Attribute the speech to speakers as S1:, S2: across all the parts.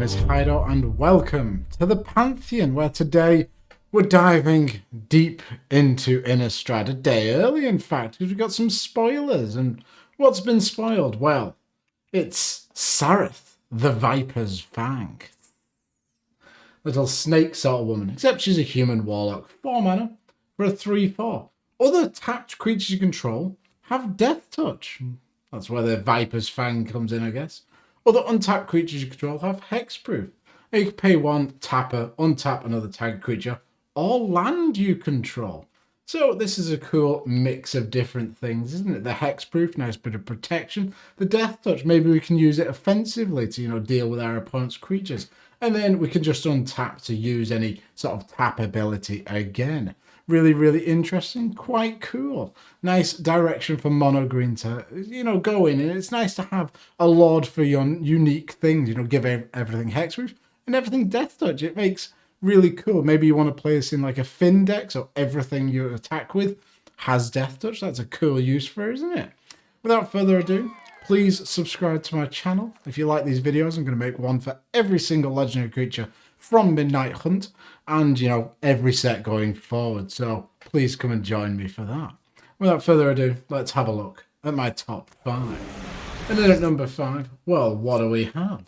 S1: is Hideout and welcome to the Pantheon, where today we're diving deep into Innistrad, a day early in fact, because we've got some spoilers. And what's been spoiled? Well, it's Saryth, the Viper's Fang. Little snake sort of woman, except she's a human warlock. 4 mana for a 3/4. Other tapped creatures you control have Death Touch. That's where the Viper's Fang comes in, I guess. Other untapped creatures you control have Hexproof. And you can pay 1, tapper, untap another tagged creature, or land you control. So this is a cool mix of different things, isn't it? The Hexproof, nice bit of protection. The Death Touch, maybe we can use it offensively to, deal with our opponent's creatures. And then we can just untap to use any sort of tap ability again. Really, really interesting. Quite cool. Nice direction for mono green to, go in. And it's nice to have a lord for your unique things. Give everything Hexproof and everything Death Touch. It makes really cool. Maybe you want to play this in like a Finn deck, so everything you attack with has Death Touch. That's a cool use for it, isn't it? Without further ado, please subscribe to my channel. If you like these videos, I'm going to make one for every single legendary creature from Midnight Hunt and, every set going forward. So please come and join me for that. Without further ado, let's have a look at my top 5. And then at number 5, well, what do we have?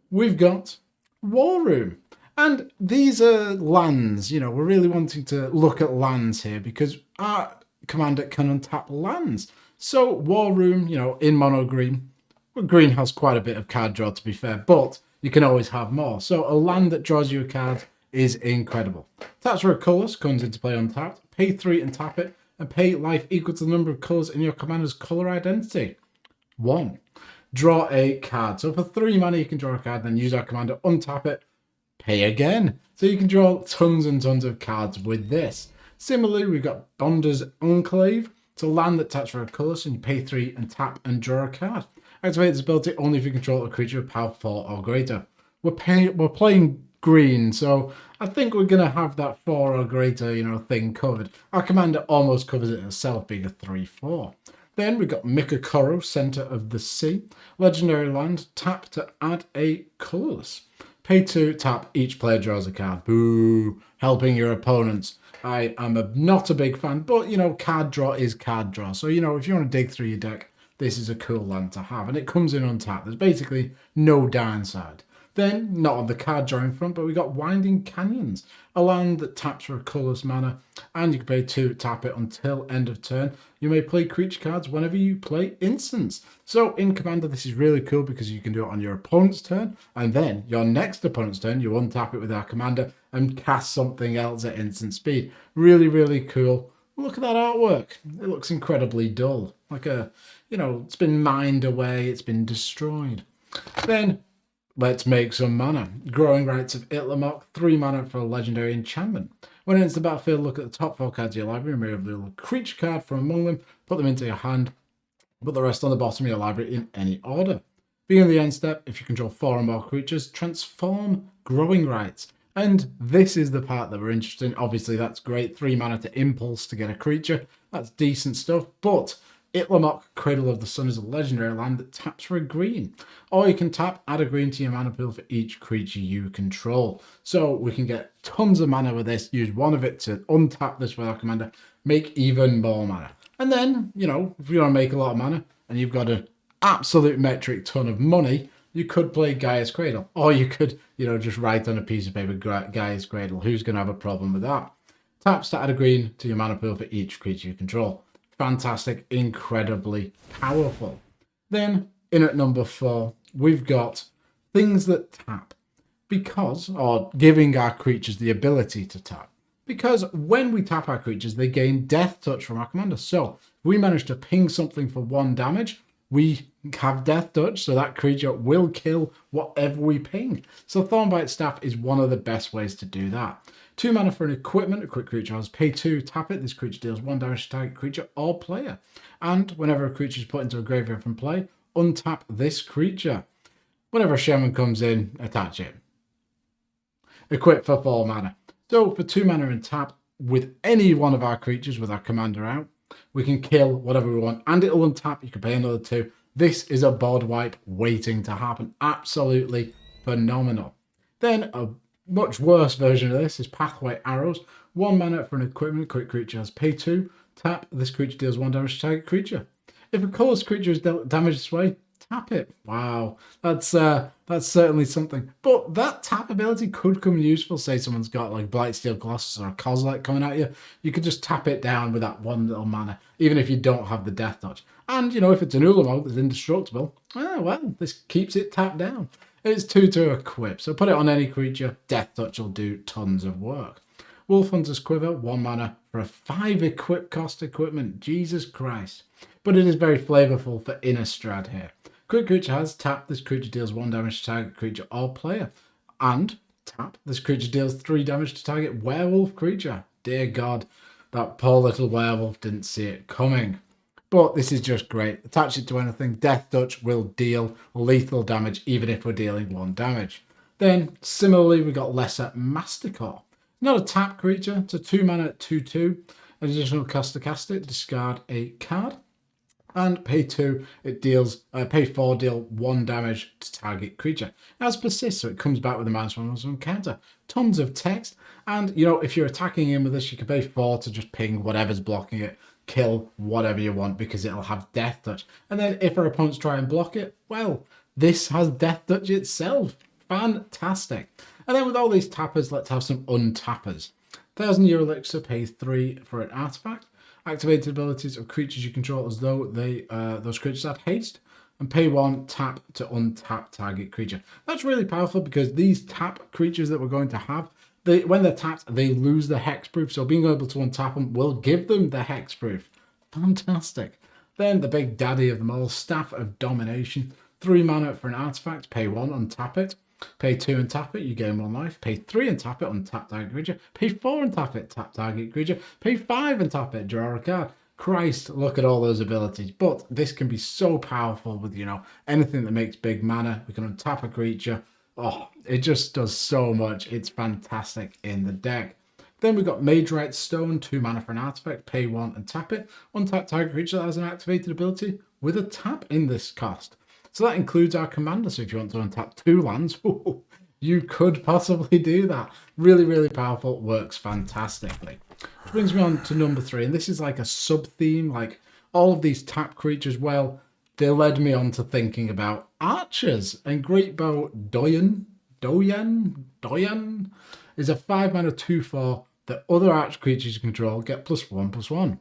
S1: We've got War Room. And these are lands. We're really wanting to look at lands here because our commander can untap lands. So War Room, in mono green. Well, green has quite a bit of card draw, to be fair, but you can always have more. So a land that draws you a card is incredible. Taps for a colours, comes into play untapped. Pay 3 and tap it, and pay life equal to the number of colours in your commander's colour identity. 1. Draw a card. So for 3 mana, you can draw a card, then use our commander, untap it, pay again. So you can draw tons and tons of cards with this. Similarly, we've got Bonder's Enclave. It's a land that taps for a colour, so you pay 3 and tap and draw a card. Activate this ability only if you control a creature of power 4 or greater. We're playing green, so I think we're going to have that 4 or greater, thing covered. Our commander almost covers it itself, being a 3/4. Then we've got Mikakoro, Centre of the Sea. Legendary land, tap to add a colourless. Pay 2, tap, each player draws a card. Boo! Helping your opponents. I am not a big fan, but, card draw is card draw. So, if you want to dig through your deck, this is a cool land to have. And it comes in untapped. There's basically no downside. Then, not on the card drawing front, but we got Winding Canyons, a land that taps for a colourless mana, and you can pay 2, tap it until end of turn. You may play creature cards whenever you play instants. So in Commander, this is really cool because you can do it on your opponent's turn, and then your next opponent's turn, you untap it with our commander and cast something else at instant speed. Really, really cool. Look at that artwork. It looks incredibly dull. Like it's been mined away, it's been destroyed. Then, let's make some mana. Growing Rites of Itlimoc, 3 mana for a legendary enchantment. When it enters the battlefield, look at the top 4 cards of your library and remove a creature card from among them, put them into your hand, put the rest on the bottom of your library in any order. Beginning of the end step, if you control 4 or more creatures, transform Growing Rites. And this is the part that we're interested in. Obviously, that's great. 3 mana to impulse to get a creature. That's decent stuff, but Itlimoc, Cradle of the Sun, is a legendary land that taps for a green. Or you can tap, add a green to your mana pool for each creature you control. So we can get tons of mana with this, use one of it to untap this with our commander, make even more mana. And then, if you want to make a lot of mana and you've got an absolute metric ton of money, you could play Gaia's Cradle. Or you could, just write on a piece of paper Gaia's Cradle. Who's going to have a problem with that? Taps to add a green to your mana pool for each creature you control. Fantastic, incredibly powerful. Then, in at number 4, we've got things that tap. Or giving our creatures the ability to tap. Because when we tap our creatures, they gain Death Touch from our commander. So, if we manage to ping something for 1 damage, we have Death Touch, so that creature will kill whatever we ping. So Thornbite Staff is one of the best ways to do that. 2 mana for an equipment, a quick creature has pay 2, tap it, this creature deals 1 damage to target creature or player. And whenever a creature is put into a graveyard from play, untap this creature. Whenever a shaman comes in, attach it. Equip for 4 mana. So for 2 mana and tap, with any one of our creatures with our commander out, we can kill whatever we want, and it'll untap. You can pay another 2. This is a board wipe waiting to happen. Absolutely phenomenal. Then a much worse version of this is Pathway Arrows. 1 mana for an equipment. Quick creature has pay 2. Tap. This creature deals 1 damage to target creature. If a colorless creature is dealt damage this way, tap it. Wow, that's certainly something. But that tap ability could come useful. Say someone's got like Blightsteel Colossus or a Kozilek coming at you. You could just tap it down with that one little mana, even if you don't have the Death Touch. And, you know, if it's an Ulamog that's indestructible, well, this keeps it tapped down. It's 2/2 equip, so put it on any creature. Death Touch will do tons of work. Wolf Hunter's Quiver, 1 mana for a 5 equip cost equipment. Jesus Christ. But it is very flavorful for Innistrad here. Quick creature has tap. This creature deals 1 damage to target creature or player. And tap. This creature deals 3 damage to target werewolf creature. Dear God, that poor little werewolf didn't see it coming. But this is just great. Attach it to anything. Death Touch will deal lethal damage even if we're dealing 1 damage. Then, similarly, we got Lesser Masticore. Not a tap creature. It's a 2 mana 2/2. Additional cost to cast it. Discard a card. And pay 2, it deals, pay 4, deal 1 damage to target creature. It has persist, so it comes back with a -1/+1 counter. Tons of text. And, you know, if you're attacking in with this, you can pay 4 to just ping whatever's blocking it. Kill whatever you want because it'll have Death Touch. And then if our opponents try and block it, well, this has Death Touch itself. Fantastic. And then with all these tappers, let's have some untappers. 1,000-year elixir, pay 3 for an artifact. Activated abilities of creatures you control as though those creatures had haste. And pay 1, tap to untap target creature. That's really powerful because these tap creatures that we're going to have, when they're tapped, they lose the hexproof. So being able to untap them will give them the hexproof. Fantastic. Then the big daddy of them all, Staff of Domination. 3 mana for an artifact. Pay 1, untap it. Pay 2 and tap it, you gain 1 life. Pay 3 and tap it, untap target creature. Pay 4 and tap it, tap target creature. Pay 5 and tap it, draw a card. Christ, look at all those abilities. But this can be so powerful with, you know, anything that makes big mana. We can untap a creature. Oh, it just does so much. It's fantastic in the deck. Then we've got Magerite Stone, 2 mana for an artifact. Pay 1 and tap it. Untap target creature that has an activated ability with a tap in this cost. So that includes our commander. So if you want to untap 2 lands, you could possibly do that. Really, really powerful. Works fantastically. Which brings me on to number 3. And this is like a sub-theme. Like all of these tap creatures, well, they led me on to thinking about archers. And Greatbow Doyen is a 5 mana 2/4 that other arch creatures you control get +1/+1.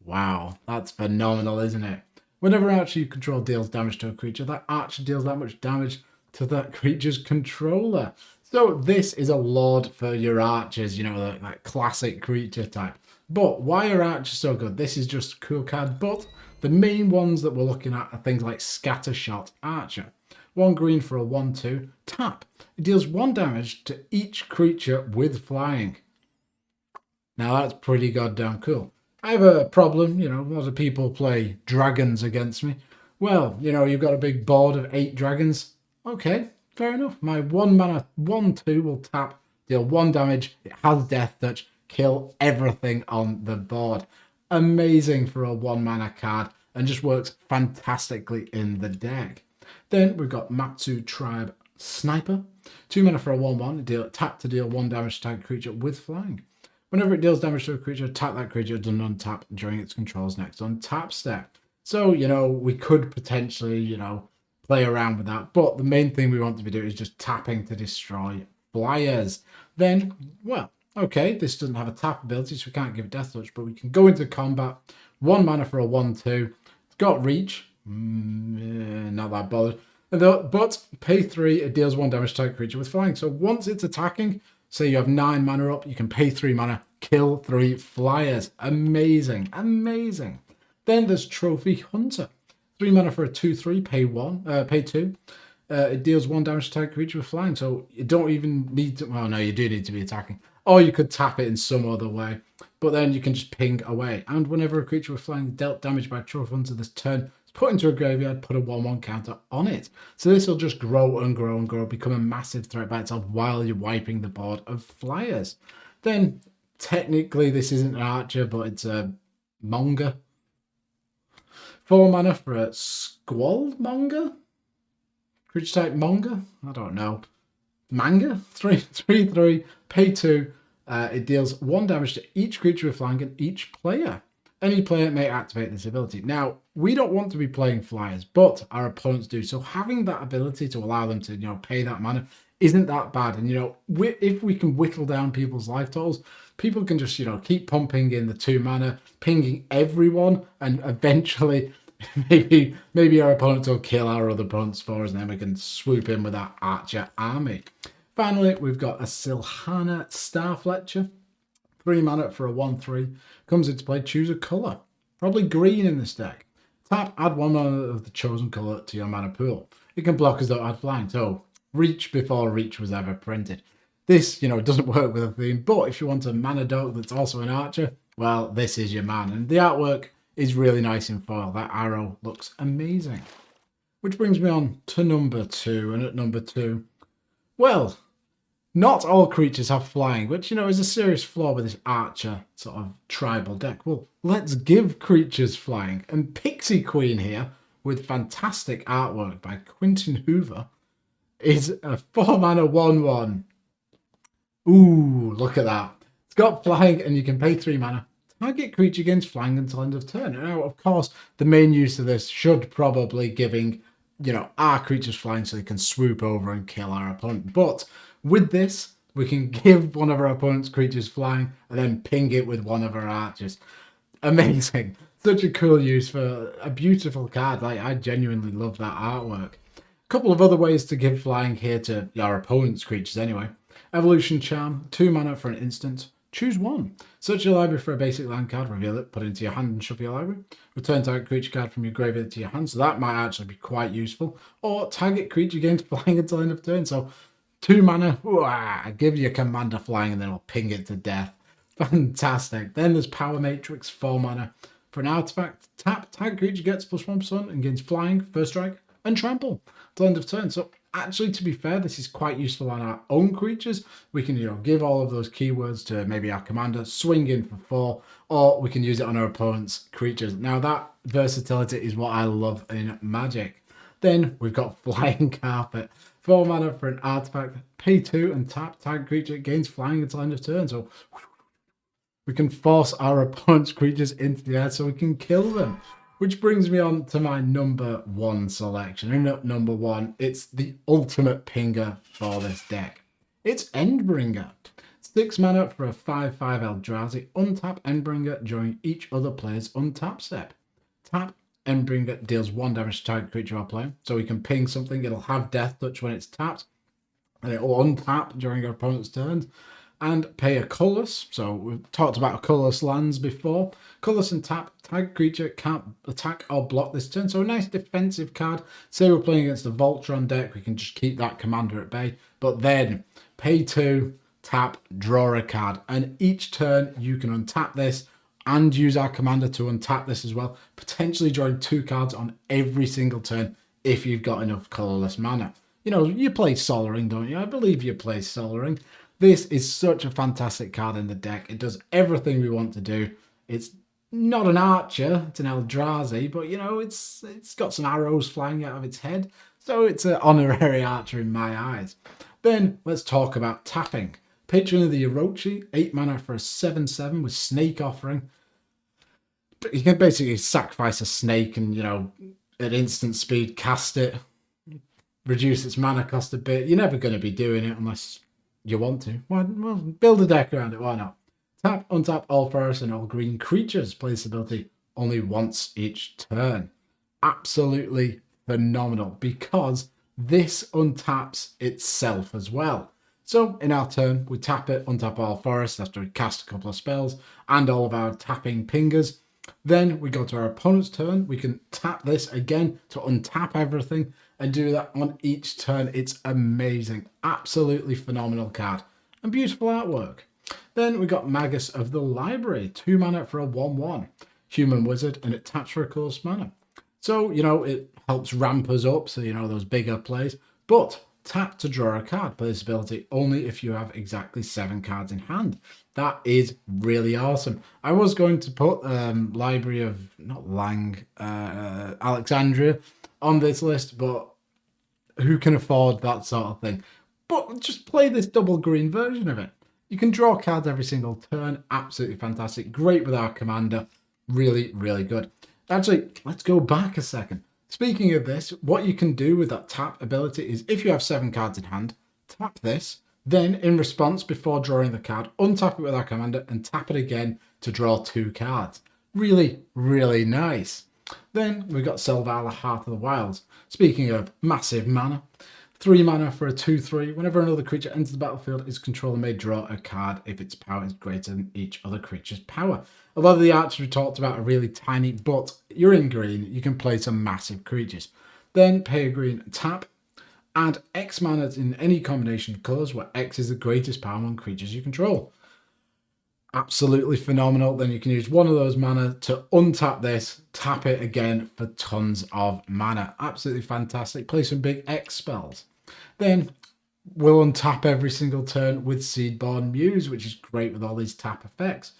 S1: Wow, that's phenomenal, isn't it? Whenever an archer you control deals damage to a creature, that archer deals that much damage to that creature's controller. So this is a lord for your archers, you know, that classic creature type. But why are archers so good? This is just a cool card, but the main ones that we're looking at are things like Scattershot Archer. 1 green for a 1/2, tap. It deals 1 damage to each creature with flying. Now that's pretty goddamn cool. I have a problem, you know, a lot of people play dragons against me. Well, you know, you've got a big board of 8 dragons. Okay, fair enough. My 1 mana 1/2 will tap, deal 1 damage, it has Death Touch, kill everything on the board. Amazing for a 1 mana card and just works fantastically in the deck. Then we've got Matsu Tribe Sniper. 2 mana for a 1/1, tap to deal 1 damage to target creature with flying. Whenever it deals damage to a creature, tap that creature, doesn't untap during its control's next untap step. So, you know, we could potentially, you know, play around with that. But the main thing we want to be doing is just tapping to destroy flyers. Then, well, okay, this doesn't have a tap ability, so we can't give Death Touch, but we can go into combat. 1 mana for a 1/2. It's got reach. Not that bothered. But pay 3, it deals 1 damage to target creature with flying. So once it's attacking, say you have 9 mana up, you can pay 3 mana, kill 3 flyers. Amazing, amazing. Then there's Trophy Hunter. 3 mana for a 2/3, pay 2. It deals 1 damage to target creature with flying. So you don't even need to, well, no, you do need to be attacking. Or you could tap it in some other way. But then you can just ping away. And whenever a creature with flying dealt damage by Trophy Hunter this turn, it's put into a graveyard, put a 1/1 counter on it. So this will just grow and grow and grow, become a massive threat by itself while you're wiping the board of flyers. Then, technically, this isn't an archer, but it's a monger. 4 mana for a Squalled Monger? Creature type Monger? I don't know. Manga, 3/3, pay 2. It deals 1 damage to each creature with flying and each player. Any player may activate this ability. Now, we don't want to be playing flyers, but our opponents do. So having that ability to allow them to, pay that mana isn't that bad. And, if we can whittle down people's life totals, people can just, keep pumping in the 2 mana, pinging everyone, and eventually maybe our opponents will kill our other opponents for us, and then we can swoop in with that archer army. Finally, we've got a Silhana Starfletcher. 3 mana for a 1/3. Comes into play, choose a colour. Probably green in this deck. Tap, add 1 mana of the chosen colour to your mana pool. It can block as though add flying. So, reach before reach was ever printed. This, doesn't work with a theme, but if you want a mana dog that's also an archer, well, this is your man. And the artwork is really nice in foil. That arrow looks amazing. Which brings me on to number 2. And at number 2, well, not all creatures have flying, which, is a serious flaw with this archer sort of tribal deck. Well, let's give creatures flying. And Pixie Queen here, with fantastic artwork by Quentin Hoover, is a 4 mana 1/1. Ooh, look at that. It's got flying and you can pay 3 mana. Target creature gains flying until end of turn. Now, of course, the main use of this should probably giving, our creatures flying so they can swoop over and kill our opponent. But with this, we can give one of our opponent's creatures flying and then ping it with one of our archers. Amazing. Such a cool use for a beautiful card. I genuinely love that artwork. A couple of other ways to give flying here to our opponent's creatures anyway. Evolution Charm, 2 mana for an instant. Choose 1. Search your library for a basic land card, reveal it, put it into your hand and shuffle your library. Return target creature card from your graveyard to your hand, so that might actually be quite useful. Or target creature gains flying until end of turn, so 2 mana, give your commander flying and then it'll ping it to death. Fantastic. Then there's Power Matrix, 4 mana. For an artifact, tap, target creature gets +1% and gains flying, first strike, and trample till end of turn. So actually, to be fair, this is quite useful on our own creatures. We can, give all of those keywords to maybe our commander, swing in for 4, or we can use it on our opponent's creatures. Now, that versatility is what I love in Magic. Then we've got Flying Carpet. 4 mana for an artifact, pay 2 and tap, target creature gains flying until end of turn. So we can force our opponent's creatures into the air so we can kill them. Which brings me on to my number 1 selection. And at number 1, it's the ultimate pinger for this deck. It's Endbringer. 6 mana for a 5/5 Eldrazi. Untap Endbringer during each other player's untap step. Tap, Endbringer deals 1 damage to target creature or player. So we can ping something, it'll have Death Touch when it's tapped. And it will untap during our opponent's turns. And pay a colourless. So we've talked about colourless lands before. Colourless and tap, target creature can't attack or block this turn. So a nice defensive card. Say we're playing against a Voltron deck, we can just keep that commander at bay. But then pay 2, tap, draw a card. And each turn you can untap this and use our commander to untap this as well. Potentially drawing 2 cards on every single turn if you've got enough colourless mana. You play Sol Ring, don't you? I believe you play Sol Ring. This is such a fantastic card in the deck. It does everything we want to do. It's not an archer, it's an Eldrazi, but it's got some arrows flying out of its head. So it's an honorary archer in my eyes. Then let's talk about tapping. Patron of the Orochi, 8 mana for a 7/7 with Snake Offering. You can basically sacrifice a snake and, at instant speed cast it, reduce its mana cost a bit. You're never going to be doing it unless you want to. Well, build a deck around it. Why not? Tap, untap all forest and all green creatures. Play this ability only once each turn. Absolutely phenomenal because this untaps itself as well. So in our turn, we tap it, untap all forests after we cast a couple of spells and all of our tapping pingers. Then we go to our opponent's turn. We can tap this again to untap everything and do that on each turn. It's amazing. Absolutely phenomenal card. And beautiful artwork. Then we got Magus of the Library. 2 mana for a 1/1. Human Wizard, and it taps for a cost mana. So, it helps ramp us up, so, those bigger plays. But tap to draw a card. Play this ability only if you have exactly 7 cards in hand. That is really awesome. I was going to put Library of, not Lang, Alexandria on this list, but who can afford that sort of thing? but just play this double green version of it. You can draw cards every single turn. Absolutely fantastic. Great with our commander. Really, really good. Actually, let's go back a second. Speaking of this, what you can do with that tap ability is if you have 7 cards in hand, tap this, then in response, before drawing the card, untap it with our commander and tap it again to draw 2 cards. Really, really nice. Then we've got Selvala, Heart of the Wilds. Speaking of massive mana, 3 mana for a 2/3. Whenever another creature enters the battlefield, its controller may draw a card if its power is greater than each other creature's power. A lot of the archers we talked about are really tiny, but you're in green, you can play some massive creatures. Then pay a green, tap, add X mana in any combination of colours where X is the greatest power among creatures you control. Absolutely phenomenal. Then you can use one of those mana to untap this, tap it again for tons of mana. Absolutely fantastic. Play some big X spells. Then we'll untap every single turn with Seedborn Muse, which is great with all these tap effects.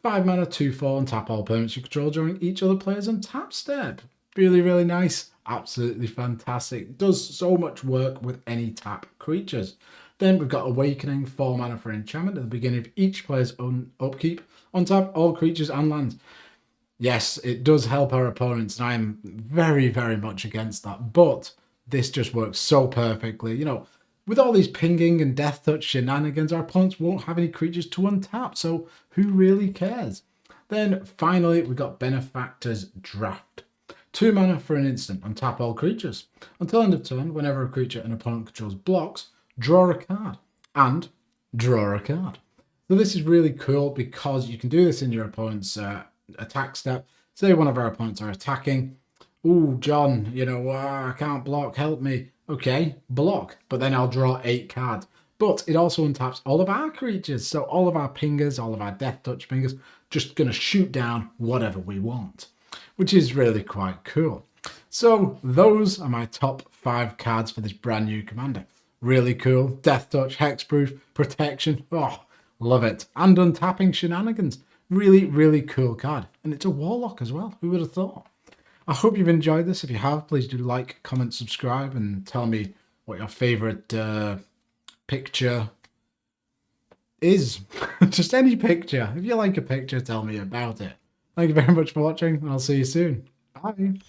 S1: 5 mana, 2/4, untap all permanents you control during each other player's untap step. Really, really nice. Absolutely fantastic. Does so much work with any tap creatures. Then we've got Awakening, 4 mana for enchantment at the beginning of each player's own upkeep. Untap all creatures and lands. Yes, it does help our opponents, and I am very, very much against that. But this just works so perfectly. You know, with all these pinging and death touch shenanigans, our opponents won't have any creatures to untap, so who really cares? Then finally, we've got Benefactor's Draft. 2 mana for an instant, untap all creatures. Until end of turn, whenever a creature an opponent controls blocks, draw a card, and draw a card. So this is really cool because you can do this in your opponent's attack step. Say one of our opponents are attacking. Ooh, John, you know, I can't block, help me. Okay, block, but then I'll draw 8 cards. But it also untaps all of our creatures. So all of our pingers, all of our death touch pingers, just going to shoot down whatever we want, which is really quite cool. So those are my top 5 cards for this brand new commander. Really cool. Death touch, hexproof, protection. Oh, love it. And untapping shenanigans. Really, really cool card. And it's a warlock as well. Who would have thought? I hope you've enjoyed this. If you have, please do like, comment, subscribe, and tell me what your favourite picture is. Just any picture. If you like a picture, tell me about it. Thank you very much for watching, and I'll see you soon. Bye.